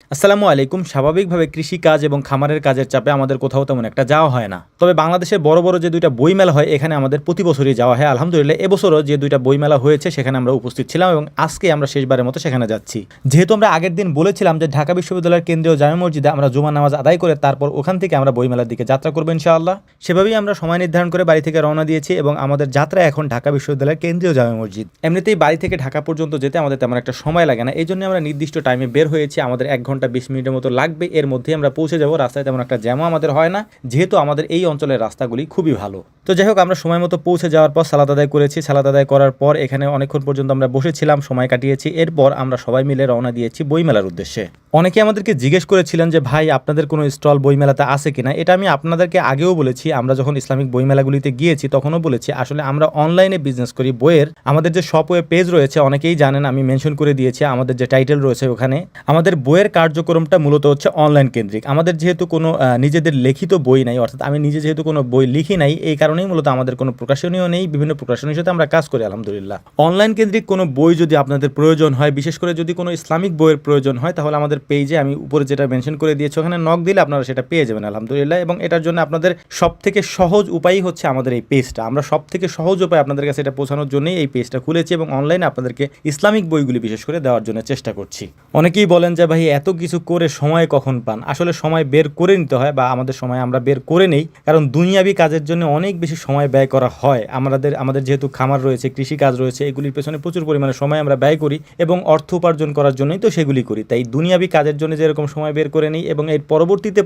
আসসালামু আলাইকুম। স্বাভাবিকভাবে কৃষিকাজ এবং খামারের কাজের চাপে আমাদের কোথাও তেমন একটা যাওয়া হয় না। তবে বাংলাদেশের বড়, বড় যে ২ টা বইমেলা হয় এখানে আমাদের প্রতি বছরই যাওয়া হয়। আলহামদুলিল্লাহ এবছরও যে ২ টা বইমেলা হয়েছে সেখানে আমরা উপস্থিত ছিলাম এবং আজকে আমরা শেষবারের মতো সেখানে যাচ্ছি। যেহেতু আমরা আগের দিন বলেছিলাম যে ঢাকা বিশ্ববিদ্যালয়ের কেন্দ্রীয় জামে মসজিদে আমরা জুমার নামাজ আদায় করে তারপর ওখান থেকে আমরা বইমেলার দিকে যাত্রা করব ইনশাআল্লাহ। সেভাবেই আমরা সময় নির্ধারণ করে বাড়ি থেকে রওনা দিয়েছি এবং আমাদের যাত্রা এখন ঢাকা বিশ্ববিদ্যালয়ের কেন্দ্রীয় জামে মসজিদ। এমনিতেই বাড়ি থেকে ঢাকা পর্যন্ত যেতে আমাদের তেমন একটা সময় লাগে না। এইজন্য আমরা নির্দিষ্ট টাইমে বের হয়েছি। আমাদের ১ ঘন্টা ২০ মিনিটের মতো লাগবে, এর মধ্যেই আমরা পৌঁছে যাব। রাস্তায় তেমন একটা জ্যামও আমাদের হয় না, যেহেতু আমাদের এই অঞ্চলের রাস্তাগুলি খুবই ভালো। তো যাই হোক, আমরা সময় মতো পৌঁছে যাওয়ার পর সালাত আদায় করেছি। সালাত আদায় করার পর এখানে অনেকক্ষণ পর্যন্ত আমরা বসেছিলাম, সময় কাটিয়েছি। এরপর আমরা সবাই মিলে রওনা দিয়েছি বইমেলার উদ্দেশ্যে। অনেকে আমাদেরকে জিজ্ঞেস করেছিলেন যে ভাই আপনাদের কোনো স্টল বইমেলাতে আছে কিনা। এটা আমি আপনাদেরকে আগেও বলেছি, আমরা যখন ইসলামিক বইমেলাগুলিতে গিয়েছি তখনও বলেছি আসলে আমরা অনলাইনে বিজনেস করি বইয়ের। আমাদের যে শপওয়ে পেজ রয়েছে অনেকেই জানেন, আমি মেনশন করে দিয়েছি আমাদের যে টাইটেল রয়েছে ওখানে। আমাদের বইয়ের কার্যক্রমটা মূলত হচ্ছে অনলাইন কেন্দ্রিক। আমাদের যেহেতু কোনো নিজেদের লিখিত বই নাই, অর্থাৎ আমি নিজে যেহেতু কোনো বই লিখি নাই, এই কারণেই মূলত আমাদের কোনো প্রকাশনীয় নেই। বিভিন্ন প্রকাশনীর সাথে আমরা কাজ করি আলহামদুলিল্লাহ। অনলাইন কেন্দ্রিক কোনো বই যদি আপনাদের প্রয়োজন হয়, বিশেষ করে যদি কোনো ইসলামিক বইয়ের প্রয়োজন হয়, তাহলে আমাদের পেজে আমি উপরে যেটা মেনশন করে দিয়েছি ওখানে নক দিলে আপনারা সেটা পেয়ে যাবেন আলহামদুলিল্লাহ। এবং এটার জন্য আপনাদের সবথেকে সহজ উপায়ই হচ্ছে আমাদের এই পেজটা। আমরা সবথেকে সহজ উপায় আপনাদের কাছে এটা পৌঁছানোর জন্যই এই পেজটা খুলেছি এবং অনলাইনে আপনাদেরকে ইসলামিক বইগুলি বিশেষ করে দেওয়ার জন্য চেষ্টা করছি। অনেকেই বলেন যে ভাই এত কিছু করে সময় কখন পান। আসলে সময় বের করে নিতে হয়, বা আমাদের সময় আমরা বের করে নেই, কারণ দুনিয়াবি কাজের জন্য অনেক বেশি সময় ব্যয় করা হয়। আমাদের যেহেতু খামার রয়েছে, কৃষি কাজ রয়েছে, এগুলির পেছনে প্রচুর পরিমাণে সময় আমরা ব্যয় করি এবং অর্থ উপার্জন করার জন্যই তো সেগুলি করি। তাই দুনিয়াবি কাজের জন্য যেরকম সময় বের করে নিই এবং এর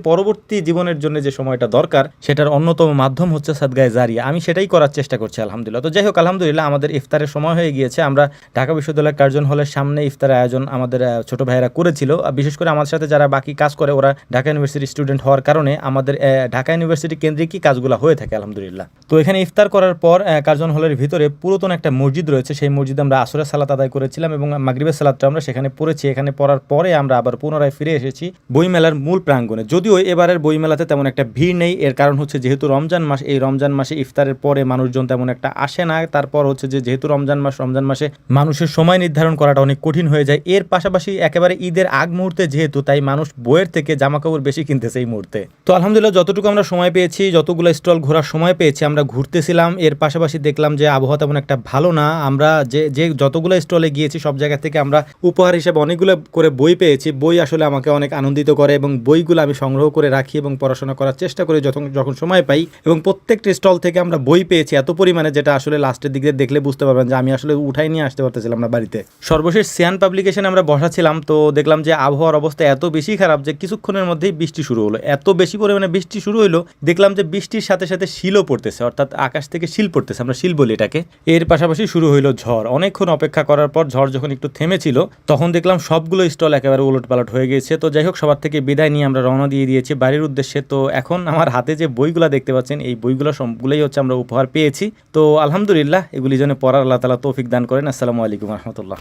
পরবর্তী জীবনের জন্য যে সময়টা দরকার সেটার অন্যতম মাধ্যম হচ্ছে সাদগায়ে জারিয়া। আমি সেটাই করার চেষ্টা করছি আলহামদুলিল্লাহ। তো যাই হোক, আলহামদুলিল্লাহ আমাদের ইফতারের সময় হয়ে গিয়েছে। আমরা ঢাকা বিশ্ববিদ্যালয়ের কার্জন হলের সামনে ইফতারের আয়োজন আমাদের ছোট ভাইয়েরা করেছিল। বিশেষ করে আমাদের সাথে যারা বাকি কাজ করে ওরা ঢাকা ইউনিভার্সিটির স্টুডেন্ট হওয়ার কারণে আমাদের ঢাকা ইউনিভার্সিটি কেন্দ্রিকই কাজগুলো হয়ে থাকে আলহামদুলিল্লাহ। তো এখানে ইফতার করার পর কার্জন হলের ভিতরে পুরাতন একটা মসজিদ রয়েছে, সেই মসজিদে আমরা আসরের সালাত আদায় করেছিলাম এবং মাগরিবের সালাতটা আমরা সেখানে পড়েছি। এখানে পড়ার পরে আমরা আবার পুনরায় ফিরে এসেছি বইমেলার মূল প্রাঙ্গণে। যদিও এবারের বইমেলাতে তেমন একটা ভিড় নেই, এর কারণ হচ্ছে যেহেতু রমজান মাস, এই রমজান মাসে ইফতারের পরে মানুষজন তেমন একটা আসে না। তারপর হচ্ছে যেহেতু রমজান মাসে মানুষের সময় নির্ধারণ করাটা অনেক কঠিন হয়ে যায়। এর পাশাপাশি একেবারে ঈদের আগ মুহূর্তে যেহেতু, তাই মানুষ বইয়ের থেকে জামাকাপড় বেশি কিনতেছে এই মুহূর্তে। তো আলহামদুলিল্লাহ যতটুকু আমরা সময় পেয়েছি, যতগুলো স্টল ঘোরার সময় পেয়েছি আমরা ঘুরতেছিলাম। এর পাশাপাশি দেখলাম যে আবহাওয়া তেমন একটা ভালো না। আমরা যে যতগুলো স্টলে গিয়েছি সব জায়গা থেকে আমরা উপহার হিসেবে অনেকগুলো করে বই পেয়েছি। বই আসলে আমাকে অনেক আনন্দিত করে এবং বইগুলো আমি সংগ্রহ করে রাখি এবং পড়াশোনা করার চেষ্টা করি যখন সময় পাই। এবং প্রত্যেকটা স্টল থেকে আমরা বই পেয়েছি এত পরিমাণে, যেটা আসলে লাস্টের দিকে দেখলে বুঝতে পারবেন যে আমি আসলে উঠাই নিয়ে আসতে পারতেছিলাম না বাড়িতে। সর্বশেষ সিয়ান পাবলিকেশনে আমরা বসাছিলাম, তো দেখলাম যে আবহাওয়ার অবস্থা এত বেশি খারাপ যে কিছুক্ষণের মধ্যেই বৃষ্টি শুরু হলো। এত বেশি পরিমাণে বৃষ্টি শুরু হলো, দেখলাম যে বৃষ্টির সাথে সাথে শিলও পড়তেছে, অর্থাৎ আকাশ থেকে শিল পড়তেছে, আমরা শিল বলি এটাকে। এর পাশাপাশি শুরু হইলো ঝড়। অনেকক্ষণ অপেক্ষা করার পর ঝড় যখন একটু থেমেছিল তখন দেখলাম সবগুলো স্টল একেবারে উলটপালট হয়ে গিয়েছে। তো যাই হোক, সবার থেকে বিদায় নিয়ে আমরা রওনা দিয়ে দিয়েছি বাড়ির উদ্দেশ্যে। তো এখন আমার হাতে যে বইগুলো দেখতে পাচ্ছেন, এই বইগুলো সবগুলোই হচ্ছে আমরা উপহার পেয়েছি। তো আলহামদুলিল্লাহ, এগুলি যেন পড়ার আল্লাহ তাআলা তৌফিক দান করেন। আসসালামু আলাইকুম রহমতুল্লাহ।